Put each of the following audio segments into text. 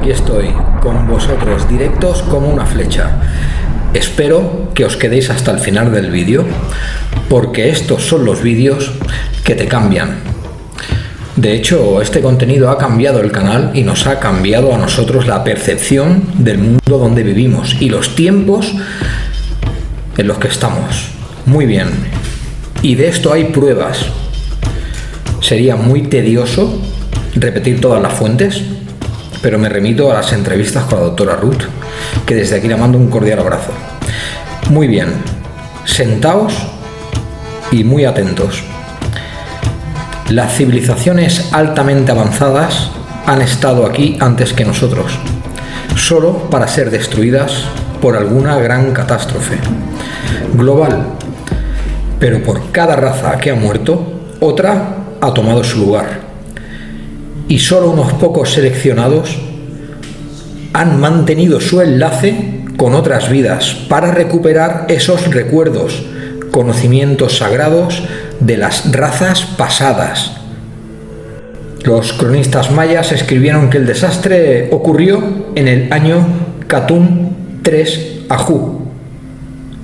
aquí estoy, con vosotros, directos como una flecha. Espero que os quedéis hasta el final del vídeo, porque estos son los vídeos que te cambian. De hecho, este contenido ha cambiado el canal y nos ha cambiado a nosotros la percepción del mundo donde vivimos y los tiempos en los que estamos. Muy bien. Y de esto hay pruebas. Sería muy tedioso repetir todas las fuentes, pero me remito a las entrevistas con la doctora Ruth, que desde aquí le mando un cordial abrazo. Muy bien, sentaos y muy atentos. Las civilizaciones altamente avanzadas han estado aquí antes que nosotros, solo para ser destruidas por alguna gran catástrofe global. Pero por cada raza que ha muerto, otra ha tomado su lugar. Y solo unos pocos seleccionados han mantenido su enlace con otras vidas para recuperar esos recuerdos, conocimientos sagrados de las razas pasadas. Los cronistas mayas escribieron que el desastre ocurrió en el año Catún 3 Ajú,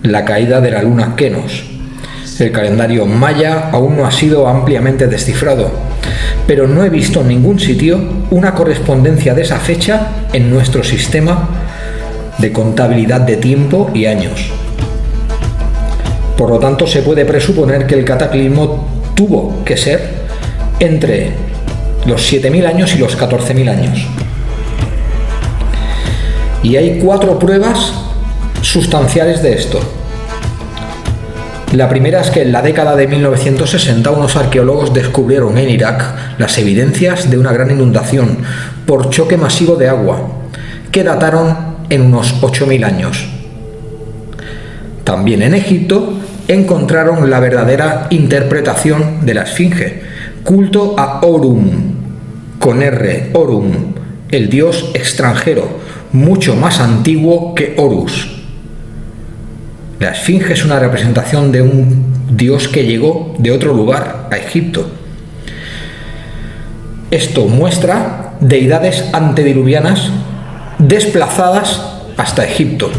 la caída de la luna Kenos. El calendario maya aún no ha sido ampliamente descifrado, pero no he visto en ningún sitio una correspondencia de esa fecha en nuestro sistema de contabilidad de tiempo y años. Por lo tanto, se puede presuponer que el cataclismo tuvo que ser entre los 7.000 años y los 14.000 años. Y hay 4 pruebas sustanciales de esto. La primera es que en la década de 1960 unos arqueólogos descubrieron en Irak las evidencias de una gran inundación por choque masivo de agua, que dataron en unos 8.000 años. También en Egipto encontraron la verdadera interpretación de la Esfinge, culto a Orum, con R, Orum, el dios extranjero, mucho más antiguo que Horus. La Esfinge es una representación de un dios que llegó de otro lugar a Egipto. Esto muestra deidades antediluvianas desplazadas hasta Egipto.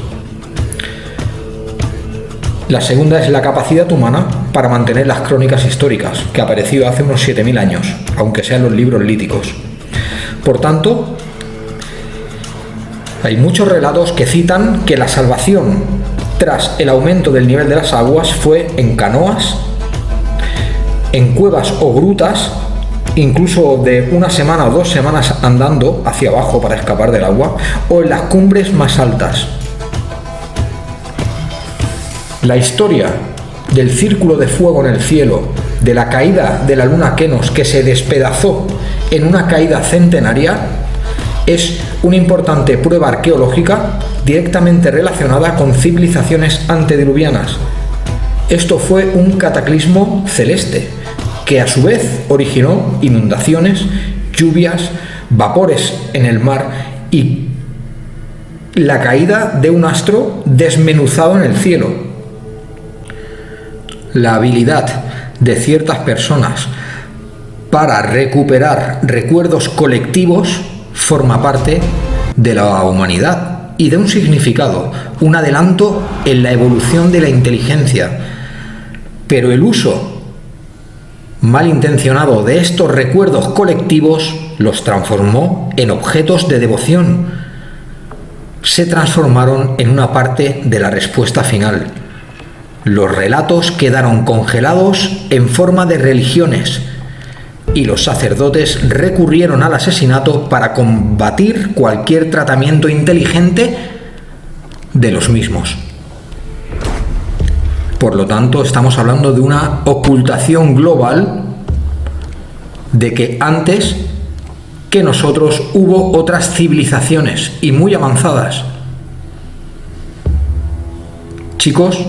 La segunda es la capacidad humana para mantener las crónicas históricas, que apareció hace unos 7.000 años, aunque sean los libros líticos. Por tanto, hay muchos relatos que citan que la salvación tras el aumento del nivel de las aguas fue en canoas, en cuevas o grutas, incluso de una semana o 2 semanas andando hacia abajo para escapar del agua, o en las cumbres más altas. La historia del círculo de fuego en el cielo, de la caída de la luna Kenos que se despedazó en una caída centenaria, es una importante prueba arqueológica directamente relacionada con civilizaciones antediluvianas. Esto fue un cataclismo celeste, que a su vez originó inundaciones, lluvias, vapores en el mar y la caída de un astro desmenuzado en el cielo. La habilidad de ciertas personas para recuperar recuerdos colectivos forma parte de la humanidad y de un significado, un adelanto en la evolución de la inteligencia. Pero el uso malintencionado de estos recuerdos colectivos los transformó en objetos de devoción. Se transformaron en una parte de la respuesta final. Los relatos quedaron congelados en forma de religiones y los sacerdotes recurrieron al asesinato para combatir cualquier tratamiento inteligente de los mismos. Por lo tanto, estamos hablando de una ocultación global de que antes que nosotros hubo otras civilizaciones y muy avanzadas. Chicos,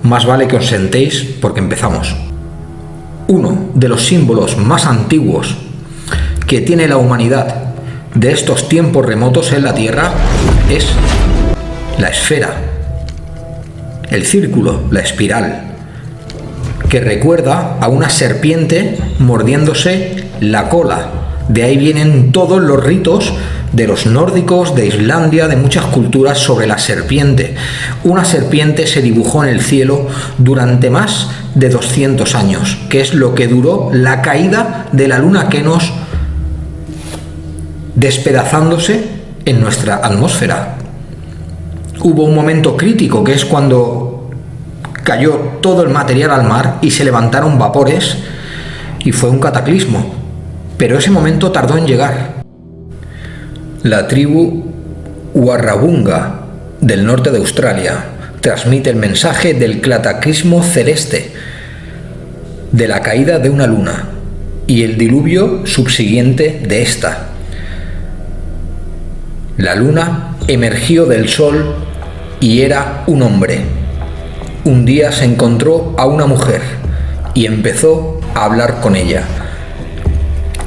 más vale que os sentéis porque empezamos. Uno de los símbolos más antiguos que tiene la humanidad de estos tiempos remotos en la Tierra es la esfera, el círculo, la espiral, que recuerda a una serpiente mordiéndose la cola. De ahí vienen todos los ritos de los nórdicos, de Islandia, de muchas culturas sobre la serpiente. Una serpiente se dibujó en el cielo durante más de 200 años, que es lo que duró la caída de la luna Kenos, despedazándose en nuestra atmósfera. Hubo un momento crítico, que es cuando cayó todo el material al mar y se levantaron vapores, y fue un cataclismo, pero ese momento tardó en llegar. La tribu Warrawoonga del norte de Australia transmite el mensaje del cataclismo celeste, de la caída de una luna y el diluvio subsiguiente de esta. La luna emergió del sol y era un hombre. Un día se encontró a una mujer y empezó a hablar con ella.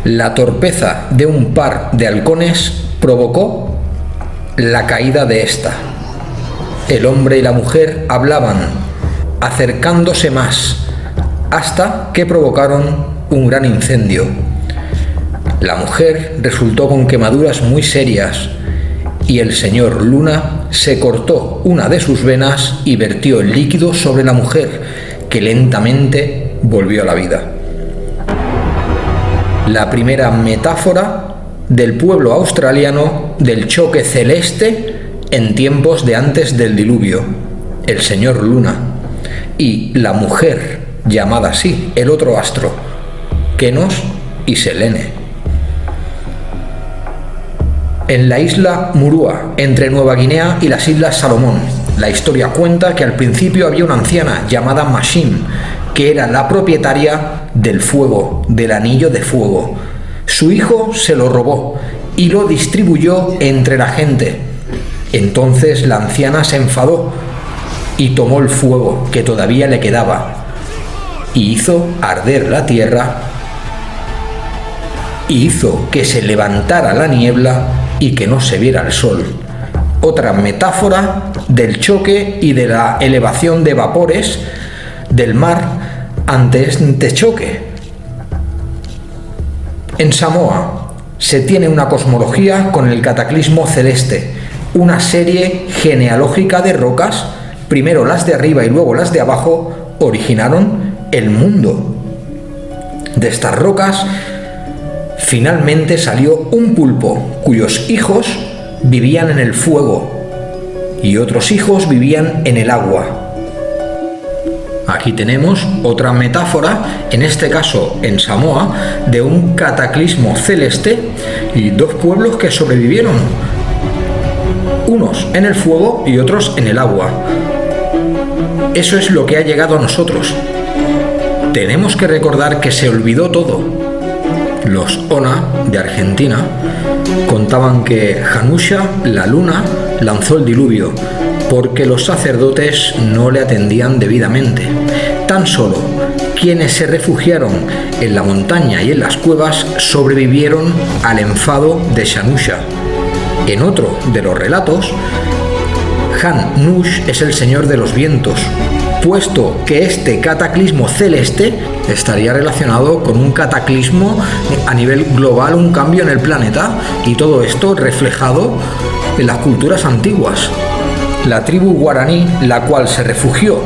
La torpeza de un par de halcones provocó la caída de esta. El hombre y la mujer hablaban, acercándose más, hasta que provocaron un gran incendio. La mujer resultó con quemaduras muy serias y el señor Luna se cortó una de sus venas y vertió el líquido sobre la mujer, que lentamente volvió a la vida. La primera metáfora del pueblo australiano del choque celeste en tiempos de antes del diluvio, el señor Luna, y la mujer llamada así, el otro astro, Kenos y Selene. En la isla Murua, entre Nueva Guinea y las Islas Salomón, la historia cuenta que al principio había una anciana llamada Mashim, que era la propietaria del fuego, del anillo de fuego. Su hijo se lo robó y lo distribuyó entre la gente. Entonces la anciana se enfadó y tomó el fuego que todavía le quedaba y hizo arder la tierra y hizo que se levantara la niebla y que no se viera el sol. Otra metáfora del choque y de la elevación de vapores del mar ante este choque. En Samoa se tiene una cosmología con el cataclismo celeste, una serie genealógica de rocas, primero las de arriba y luego las de abajo, originaron el mundo. De estas rocas finalmente salió un pulpo cuyos hijos vivían en el fuego y otros hijos vivían en el agua. Aquí tenemos otra metáfora, en este caso en Samoa, de un cataclismo celeste y dos pueblos que sobrevivieron, unos en el fuego y otros en el agua. Eso es lo que ha llegado a nosotros. Tenemos que recordar que se olvidó todo. Los Ona de Argentina contaban que Janusha, la luna, lanzó el diluvio porque los sacerdotes no le atendían debidamente. Tan solo quienes se refugiaron en la montaña y en las cuevas sobrevivieron al enfado de Janusha. En otro de los relatos, Han-Nush es el señor de los vientos, puesto que este cataclismo celeste estaría relacionado con un cataclismo a nivel global, un cambio en el planeta, y todo esto reflejado en las culturas antiguas. La tribu guaraní, la cual se refugió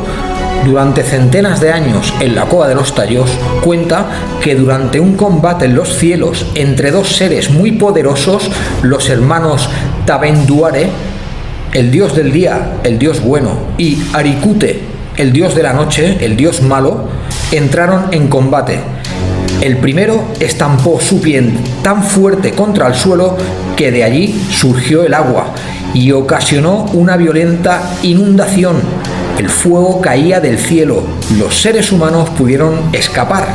durante centenas de años en la Cova de los Tallos, cuenta que durante un combate en los cielos entre dos seres muy poderosos, los hermanos Tabenduare, el dios del día, el dios bueno, y Arikute, el dios de la noche, el dios malo, entraron en combate. El primero estampó su pie tan fuerte contra el suelo que de allí surgió el agua y ocasionó una violenta inundación. El fuego caía del cielo. Los seres humanos pudieron escapar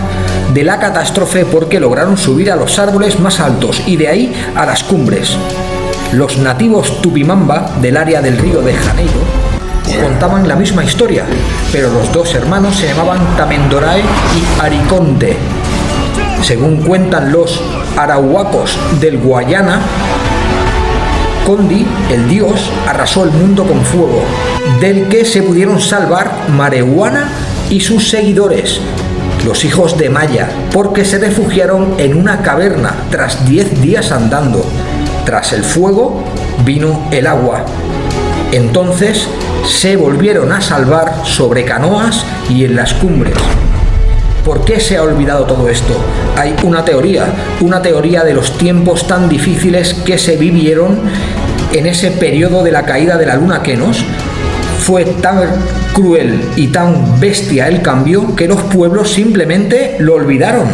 de la catástrofe porque lograron subir a los árboles más altos y de ahí a las cumbres. Los nativos Tupimamba del área del Río de Janeiro contaban la misma historia, pero los dos hermanos se llamaban Tamendorae y Ariconte. Según cuentan los arauacos del Guayana, Condi, el dios, arrasó el mundo con fuego, del que se pudieron salvar Marehuana y sus seguidores, los hijos de Maya, porque se refugiaron en una caverna tras 10 días andando. Tras el fuego vino el agua. Entonces se volvieron a salvar sobre canoas y en las cumbres. ¿Por qué se ha olvidado todo esto? Hay una teoría de los tiempos tan difíciles que se vivieron en ese periodo de la caída de la luna Kenos. Fue tan cruel y tan bestia el cambio que los pueblos simplemente lo olvidaron.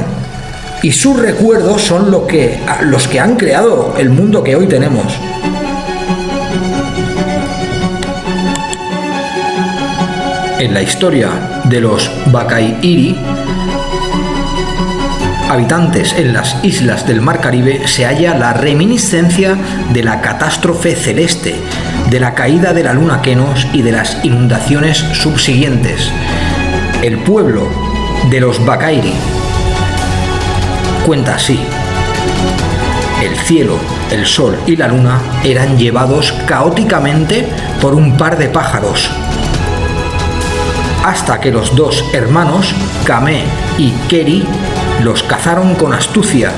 Y sus recuerdos son los que han creado el mundo que hoy tenemos. En la historia de los Bakairi, habitantes en las islas del Mar Caribe, se halla la reminiscencia de la catástrofe celeste, de la caída de la luna Kenos y de las inundaciones subsiguientes. El pueblo de los Bakairi cuenta así: el cielo, el sol y la luna eran llevados caóticamente por un par de pájaros, hasta que los dos hermanos, Kame y Keri, los cazaron con astucia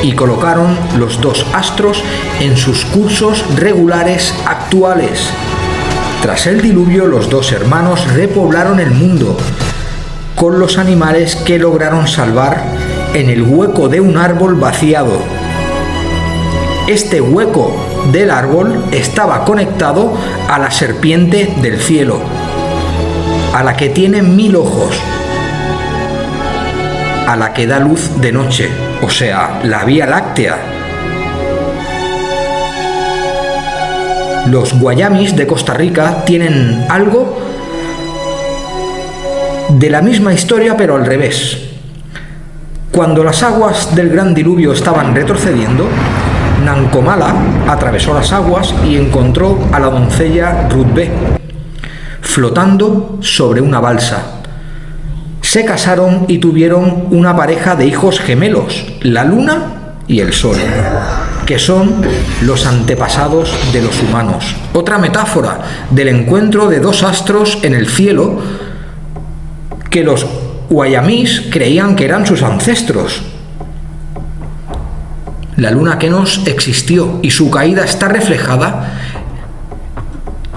y colocaron los dos astros en sus cursos regulares actuales. Tras el diluvio, los dos hermanos repoblaron el mundo con los animales que lograron salvar en el hueco de un árbol vaciado. Este hueco del árbol estaba conectado a la serpiente del cielo, a la que tiene 1000 ojos, a la que da luz de noche, o sea, la Vía Láctea. Los guayamis de Costa Rica tienen algo de la misma historia, pero al revés. Cuando las aguas del gran diluvio estaban retrocediendo, Nancomala atravesó las aguas y encontró a la doncella Rutbé flotando sobre una balsa. Se casaron y tuvieron una pareja de hijos gemelos, la luna y el sol, que son los antepasados de los humanos. Otra metáfora del encuentro de dos astros en el cielo que los guayamís creían que eran sus ancestros. La luna Kenos existió y su caída está reflejada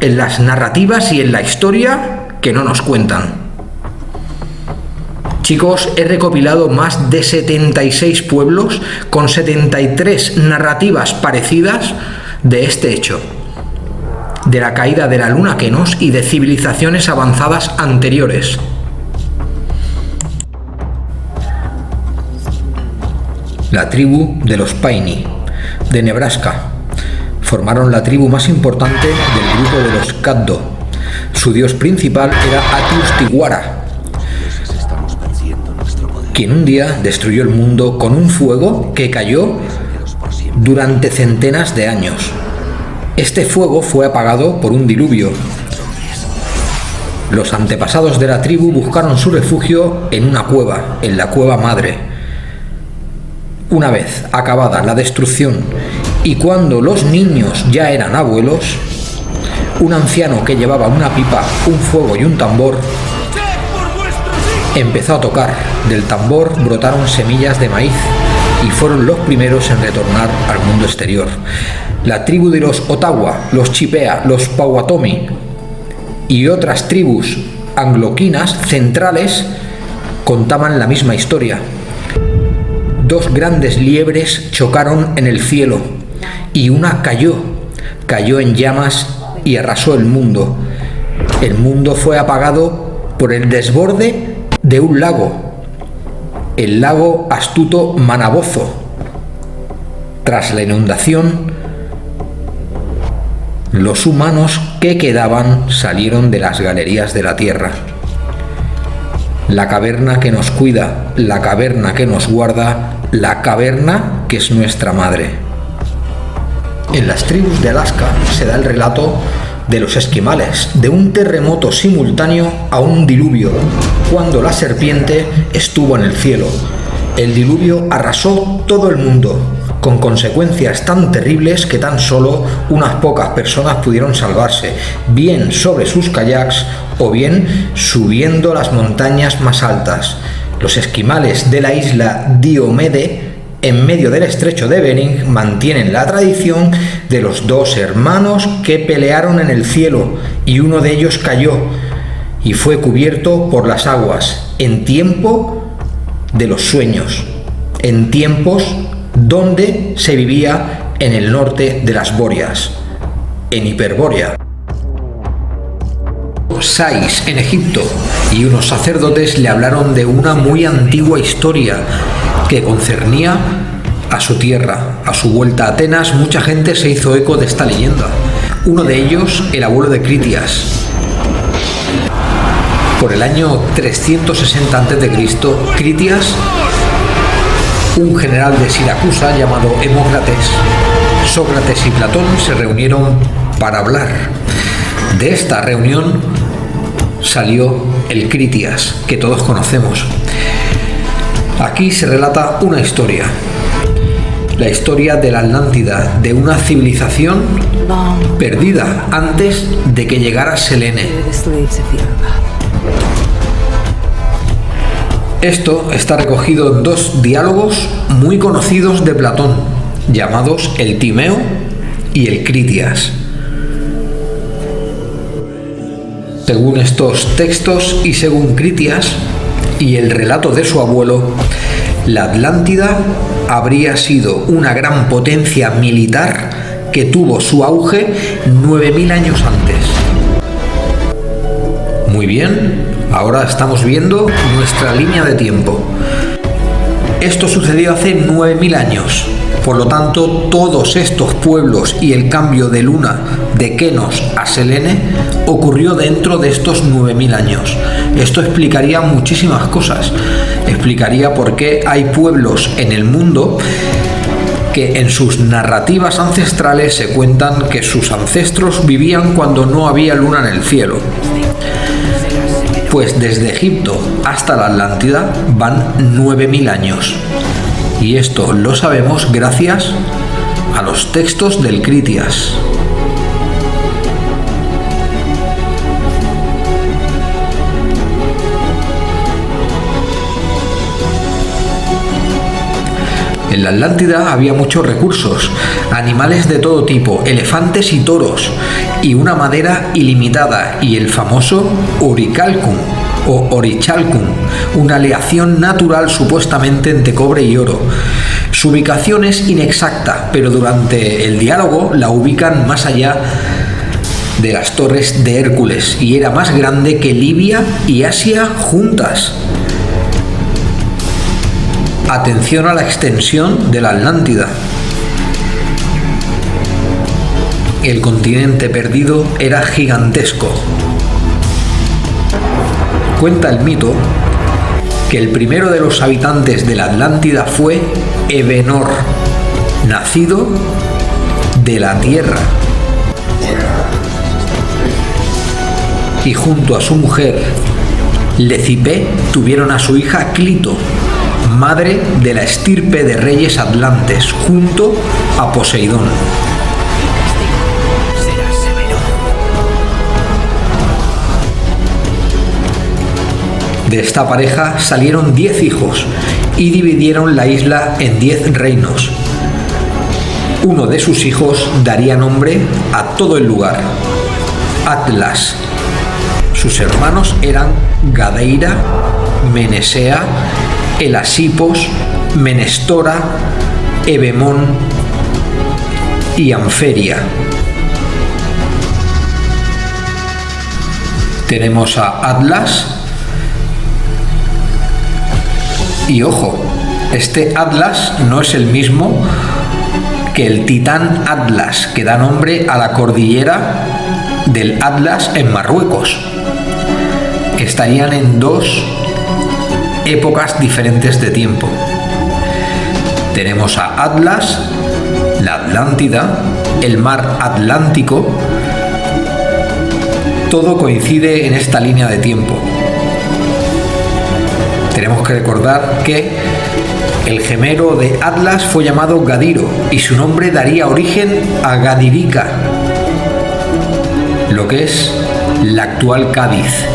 en las narrativas y en la historia que no nos cuentan. Chicos, he recopilado más de 76 pueblos con 73 narrativas parecidas de este hecho, de la caída de la luna Kenos y de civilizaciones avanzadas anteriores. La tribu de los Paini, de Nebraska, formaron la tribu más importante del grupo de los Caddo. Su dios principal era Atiustihuara, quien un día destruyó el mundo con un fuego que cayó durante centenas de años. Este fuego fue apagado por un diluvio. Los antepasados de la tribu buscaron su refugio en una cueva, en la cueva madre. Una vez acabada la destrucción y cuando los niños ya eran abuelos, un anciano que llevaba una pipa, un fuego y un tambor empezó a tocar. Del tambor brotaron semillas de maíz y fueron los primeros en retornar al mundo exterior. La tribu de los Ottawa, los Chipea, los Powhatomi y otras tribus angloquinas centrales contaban la misma historia. Dos grandes liebres chocaron en el cielo y una cayó en llamas y arrasó el mundo. El mundo fue apagado por el desborde de un lago, el lago astuto Manabozo. Tras la inundación, los humanos que quedaban salieron de las galerías de la tierra. La caverna que nos cuida, la caverna que nos guarda, la caverna que es nuestra madre. En las tribus de Alaska se da el relato de los esquimales, de un terremoto simultáneo a un diluvio, cuando la serpiente estuvo en el cielo. El diluvio arrasó todo el mundo, con consecuencias tan terribles que tan solo unas pocas personas pudieron salvarse, bien sobre sus kayaks o bien subiendo las montañas más altas. Los esquimales de la isla Diomede en medio del estrecho de Bering, mantienen la tradición de los dos hermanos que pelearon en el cielo y uno de ellos cayó y fue cubierto por las aguas en tiempo de los sueños, en tiempos donde se vivía en el norte de las Bóreas, en Hiperbórea. Sais, en Egipto, y unos sacerdotes le hablaron de una muy antigua historia que concernía a su tierra. A su vuelta a Atenas, mucha gente se hizo eco de esta leyenda. Uno de ellos, el abuelo de Critias. Por el año 360 a.C., Critias, un general de Siracusa llamado Hemócrates, Sócrates y Platón se reunieron para hablar. De esta reunión salió el Critias, que todos conocemos. Aquí se relata una historia, la historia de la Atlántida, de una civilización perdida antes de que llegara Selene. Esto está recogido en dos diálogos muy conocidos de Platón, llamados el Timeo y el Critias. Según estos textos y según Critias y el relato de su abuelo, la Atlántida habría sido una gran potencia militar que tuvo su auge 9000 años antes. Muy bien, ahora estamos viendo nuestra línea de tiempo. Esto sucedió hace 9000 años. Por lo tanto, todos estos pueblos y el cambio de luna de Kenos a Selene ocurrió dentro de estos 9000 años. Esto explicaría muchísimas cosas. Explicaría por qué hay pueblos en el mundo que en sus narrativas ancestrales se cuentan que sus ancestros vivían cuando no había luna en el cielo. Pues desde Egipto hasta la Atlántida van 9000 años. Y esto lo sabemos gracias a los textos del Critias. En la Atlántida había muchos recursos, animales de todo tipo, elefantes y toros, y una madera ilimitada, y el famoso orichalcum o orichalcum, una aleación natural supuestamente entre cobre y oro. Su ubicación es inexacta, pero durante el diálogo la ubican más allá de las torres de Hércules, y era más grande que Libia y Asia juntas. Atención a la extensión de la Atlántida. El continente perdido era gigantesco. Cuenta el mito que el primero de los habitantes de la Atlántida fue Evenor, nacido de la tierra. Y junto a su mujer, Lecipe, tuvieron a su hija Clito, madre de la estirpe de reyes atlantes, junto a Poseidón. De esta pareja salieron 10 hijos y dividieron la isla en 10 reinos. Uno de sus hijos daría nombre a todo el lugar, Atlas. Sus hermanos eran Gadeira, Menesea, Elasipos, Menestora, Evemón y Anferia. Tenemos a Atlas y ojo, este Atlas no es el mismo que el titán Atlas, que da nombre a la cordillera del Atlas en Marruecos. Estarían en dos épocas diferentes de tiempo. Tenemos a Atlas, la Atlántida, el mar Atlántico. Todo coincide en esta línea de tiempo. Tenemos que recordar que el gemelo de Atlas fue llamado Gadiro y su nombre daría origen a Gadirica, lo que es la actual Cádiz.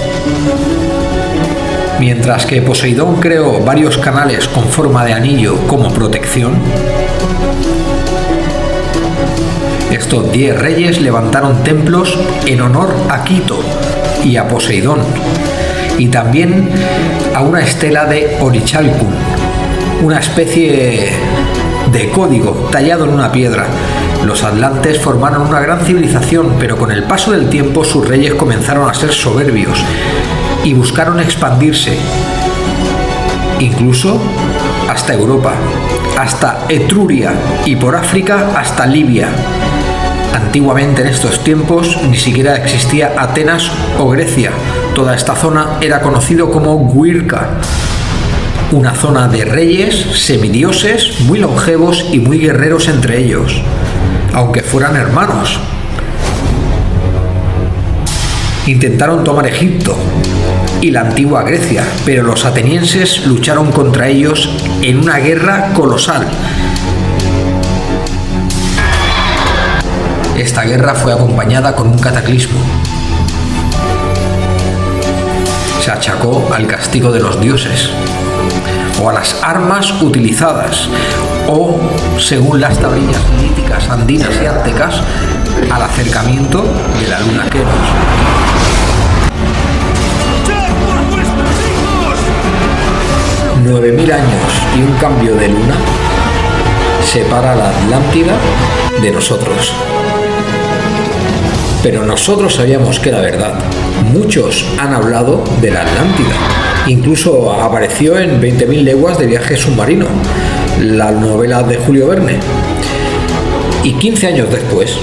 Mientras que Poseidón creó varios canales con forma de anillo como protección, estos 10 reyes levantaron templos en honor a Quito y a Poseidón, y también a una estela de Orichalcum, una especie de código tallado en una piedra. Los atlantes formaron una gran civilización, pero con el paso del tiempo sus reyes comenzaron a ser soberbios y buscaron expandirse, incluso hasta Europa, hasta Etruria y por África hasta Libia. Antiguamente, en estos tiempos, ni siquiera existía Atenas o Grecia. Toda esta zona era conocido como Guirca, una zona de reyes, semidioses, muy longevos y muy guerreros entre ellos, aunque fueran hermanos. Intentaron tomar Egipto y la antigua Grecia, pero los atenienses lucharon contra ellos en una guerra colosal. Esta guerra fue acompañada con un cataclismo. Se achacó al castigo de los dioses, o a las armas utilizadas, o, según las tablillas líticas andinas y aztecas, al acercamiento de la luna Keros. ¡9.000 años y un cambio de luna separa la Atlántida de nosotros! Pero nosotros sabíamos que era verdad. Muchos han hablado de la Atlántida. Incluso apareció en 20.000 leguas de viaje submarino, la novela de Julio Verne. Y 15 años después,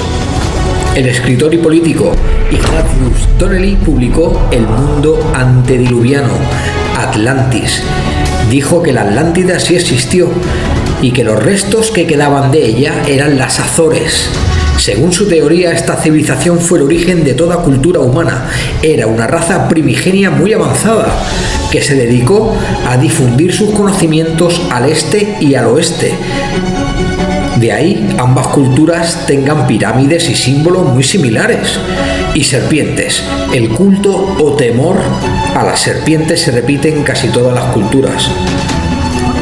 el escritor y político Ignatius Donnelly publicó El mundo antediluviano, Atlantis. Dijo que la Atlántida sí existió y que los restos que quedaban de ella eran las Azores. Según su teoría, esta civilización fue el origen de toda cultura humana. Era una raza primigenia muy avanzada que se dedicó a difundir sus conocimientos al este y al oeste. De ahí ambas culturas tengan pirámides y símbolos muy similares. Y serpientes. El culto o temor a las serpientes se repite en casi todas las culturas.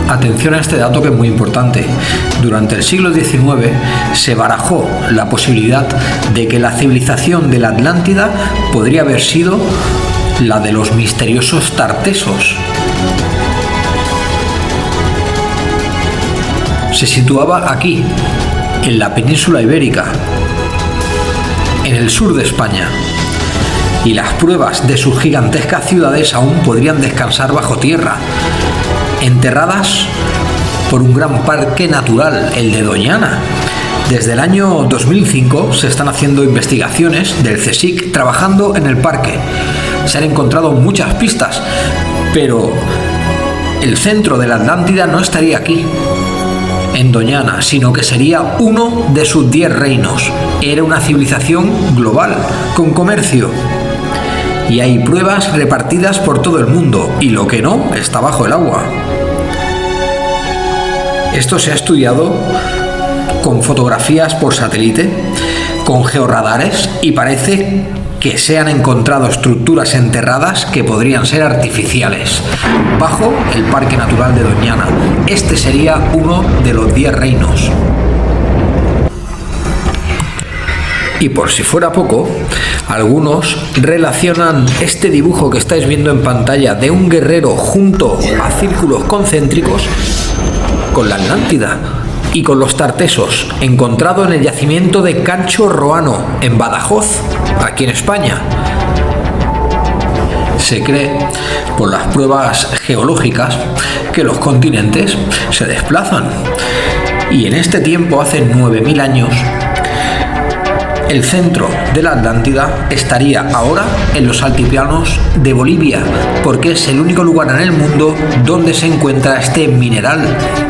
Atención a este dato que es muy importante. Durante el siglo XIX se barajó la posibilidad de que la civilización de la Atlántida podría haber sido la de los misteriosos tartesos. Se situaba aquí, en la península ibérica, en el sur de España, y las pruebas de sus gigantescas ciudades aún podrían descansar bajo tierra, enterradas por un gran parque natural, el de Doñana. Desde el año 2005 se están haciendo investigaciones del CSIC trabajando en el parque. Se han encontrado muchas pistas, pero el centro de la Atlántida no estaría aquí, en Doñana, sino que sería uno de sus 10 reinos. Era una civilización global, con comercio. Y hay pruebas repartidas por todo el mundo, y lo que no está bajo el agua. Esto se ha estudiado con fotografías por satélite, con georradares, y parece que se han encontrado estructuras enterradas que podrían ser artificiales, bajo el Parque Natural de Doñana. Este sería uno de los 10 reinos. Y por si fuera poco, algunos relacionan este dibujo que estáis viendo en pantalla de un guerrero junto a círculos concéntricos con la Atlántida y con los tartesos, encontrado en el yacimiento de Cancho Roano, en Badajoz, aquí en España. Se cree, por las pruebas geológicas, que los continentes se desplazan. Y en este tiempo, hace 9.000 años, el centro de la Atlántida estaría ahora en los altiplanos de Bolivia, porque es el único lugar en el mundo donde se encuentra este mineral,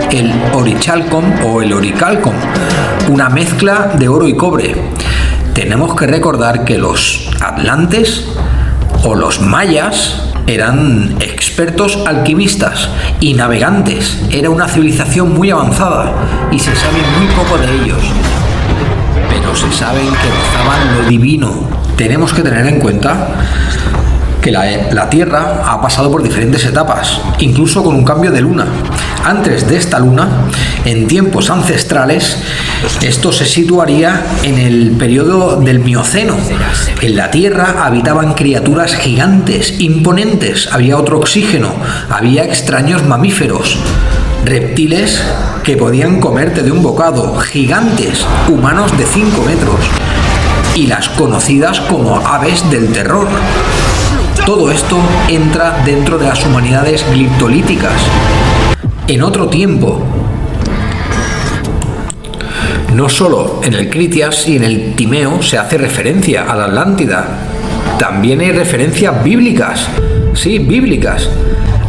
el orichalcum o el oricalcum, una mezcla de oro y cobre. Tenemos que recordar que los atlantes o los mayas eran expertos alquimistas y navegantes. Era una civilización muy avanzada y se sabe muy poco de ellos, pero... pero se saben que rozaban lo divino. Tenemos que tener en cuenta que la Tierra ha pasado por diferentes etapas, incluso con un cambio de luna. Antes de esta luna, en tiempos ancestrales, esto se situaría en el periodo del Mioceno. En la Tierra habitaban criaturas gigantes, imponentes, había otro oxígeno, había extraños mamíferos, reptiles que podían comerte de un bocado, gigantes, humanos de 5 metros, y las conocidas como aves del terror. Todo esto entra dentro de las humanidades gliptolíticas. En otro tiempo, no solo en el Critias y en el Timeo se hace referencia a la Atlántida, también hay referencias bíblicas, sí, bíblicas,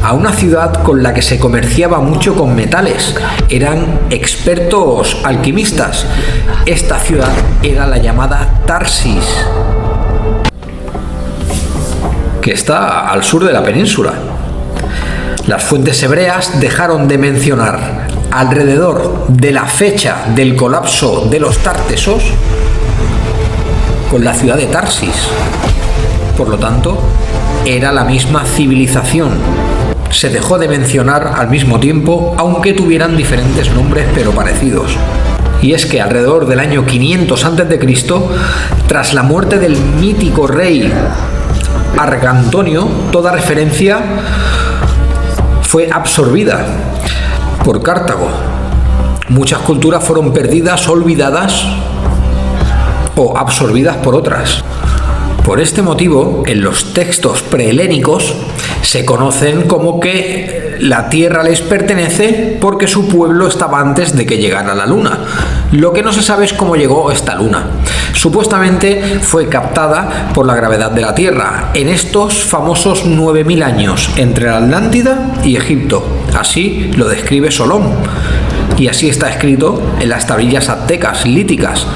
a una ciudad con la que se comerciaba mucho con metales. Eran expertos alquimistas. Esta ciudad era la llamada Tarsis, que está al sur de la península. Las fuentes hebreas dejaron de mencionar alrededor de la fecha del colapso de los Tártesos con la ciudad de Tarsis. Por lo tanto, era la misma civilización. Se dejó de mencionar al mismo tiempo, aunque tuvieran diferentes nombres pero parecidos. Y es que alrededor del año 500 a.C., tras la muerte del mítico rey Argantonio, toda referencia fue absorbida por Cartago. Muchas culturas fueron perdidas, olvidadas o absorbidas por otras. Por este motivo, en los textos prehelénicos se conocen como que la Tierra les pertenece porque su pueblo estaba antes de que llegara la Luna. Lo que no se sabe es cómo llegó esta Luna. Supuestamente fue captada por la gravedad de la Tierra en estos famosos 9000 años entre la Atlántida y Egipto. Así lo describe Solón. Y así está escrito en las tablillas aztecas líticas.